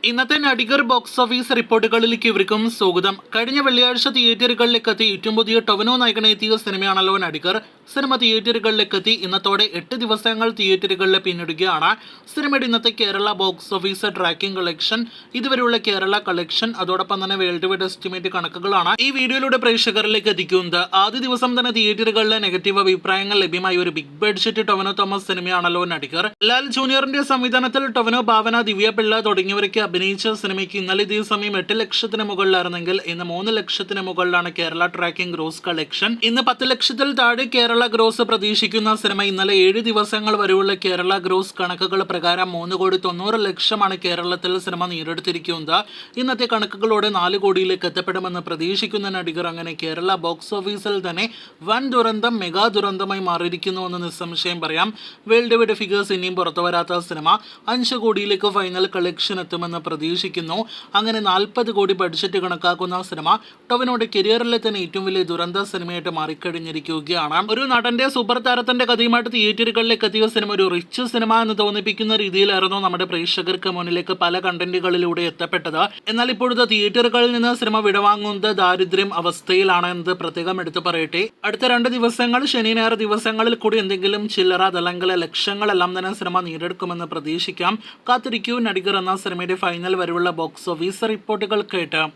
ഇന്നത്തെ Nadigar box office റിപ്പോർട്ടുകളിലേക്ക് ഇവർക്കും സ്വാഗതം. കഴിഞ്ഞ വെള്ളിയാഴ്ച തിയേറ്ററുകളിലേക്ക് എത്തി ഏറ്റവും പുതിയ ടൊവിനോ നായകനെത്തിയ സിനിമയാണല്ലോ നടികർ. സിനിമ തിയേറ്ററുകളിലേക്ക് എത്തി ഇന്നത്തോടെ 8 ദിവസങ്ങൾ തിയേറ്ററുകളിൽ പിന്നിടുകയാണ്. സിനിമയുടെ ഇന്നത്തെ Kerala box office tracking collection, ഇതുവരെയുള്ള കേരള കളക്ഷൻ, അതോടൊപ്പം തന്നെ വേൾഡ് വൈഡ് എസ്റ്റിമേറ്റ് കണക്കുകളാണ് ഈ വീഡിയോയിലൂടെ പ്രേക്ഷകരിലേക്ക് എത്തിക്കുന്നത്. ആദ്യ ദിവസം തന്നെ തിയേറ്ററുകളിലെ നെഗറ്റീവ് അഭിപ്രായങ്ങൾ ലഭ്യമായ ഒരു ബിഗ് ബഡ്ജറ്റ് ടൊവിനോ തോമസ് സിനിമയാണല്ലോ നടികർ. ലാൽ ജൂനിയറിന്റെ സംവിധാനത്തിൽ ടൊവിനോ, ഭാവന, ദിവ്യ പിള്ള തുടങ്ങിയവരൊക്കെ അഭിനയിച്ച സിനിമയ്ക്ക് ഇന്നലെ ഇതേ സമയം 8 ലക്ഷത്തിന് മുകളിലായിരുന്നെങ്കിൽ ഇന്ന് 3 ലക്ഷത്തിന് മുകളിലാണ് കേരള ട്രാക്കിംഗ് ഗ്രോസ് കളക്ഷൻ. ഇന്ന് 10 ലക്ഷത്തിൽ താഴെ കേരള ഗ്രോസ് പ്രതീക്ഷിക്കുന്ന സിനിമ ഇന്നലെ 7 ദിവസങ്ങൾ വരെയുള്ള കേരള ഗ്രോസ് കണക്കുകൾ പ്രകാരം 3,90,00,000 കേരളത്തിൽ സിനിമ നേടിയെടുത്തിരിക്കുന്നത്. ഇന്നത്തെ കണക്കുകളോടെ 4 കോടിയിലേക്ക് എത്തപ്പെടുമെന്ന് പ്രതീക്ഷിക്കുന്ന നടികർ അങ്ങനെ കേരള ബോക്സ് ഓഫീസിൽ തന്നെ വൻ ദുരന്തം, മെഗാ ദുരന്തമായി മാറിയിരിക്കുന്നുവെന്ന് നിസ്സംശയം പറയാം. വേൾഡ് വൈഡ് ഫിഗേഴ്സ് ഇനിയും പുറത്തു വരാത്ത സിനിമ 5 കോടിയിലേക്ക് ഫൈനൽ കളക്ഷൻ എത്തുമെന്ന് പ്രതീക്ഷിക്കുന്നു. അങ്ങനെ 40 കോടി ബഡ്ജറ്റ് കണക്കാക്കുന്ന സിനിമ ടൊവിനോയുടെ കരിയറിലെ തന്നെ ഏറ്റവും വലിയ ദുരന്ത സിനിമയായിട്ട് മാറിക്കഴിഞ്ഞിരിക്കുകയാണ്. ഒരു നടന്റെ സൂപ്പർ താരത്തിന്റെ കഥയുമായിട്ട് തിയേറ്ററുകളിലേക്ക് എത്തിയ സിനിമ ഒരു റിച്ച് സിനിമ എന്ന് തോന്നിപ്പിക്കുന്ന രീതിയിലായിരുന്നു നമ്മുടെ പ്രേക്ഷകർക്ക് മുന്നിലേക്ക് പല കണ്ടന്റുകളിലൂടെ എത്തപ്പെട്ടത്. എന്നാൽ ഇപ്പോഴത്തെ തിയേറ്ററുകളിൽ നിന്ന് സിനിമ വിടവാങ്ങുന്നത് ദാരിദ്ര്യം അവസ്ഥയിലാണ് എന്നത് പ്രത്യേകം എടുത്തു പറയട്ടെ. അടുത്ത 2 ദിവസങ്ങൾ ശനി ഞായർ ദിവസങ്ങളിൽ കൂടി എന്തെങ്കിലും ചില്ലറ അതല്ലെങ്കിൽ ലക്ഷങ്ങളെല്ലാം തന്നെ സിനിമ നേടിയെടുക്കുമെന്ന് പ്രതീക്ഷിക്കാം. കാത്തിരിക്കൂ നടികർ എന്ന സിനിമയുടെ ഫൈനൽ വരെയുള്ള ബോക്സ് ഓഫീസ് റിപ്പോർട്ടുകൾ കേട്ട്.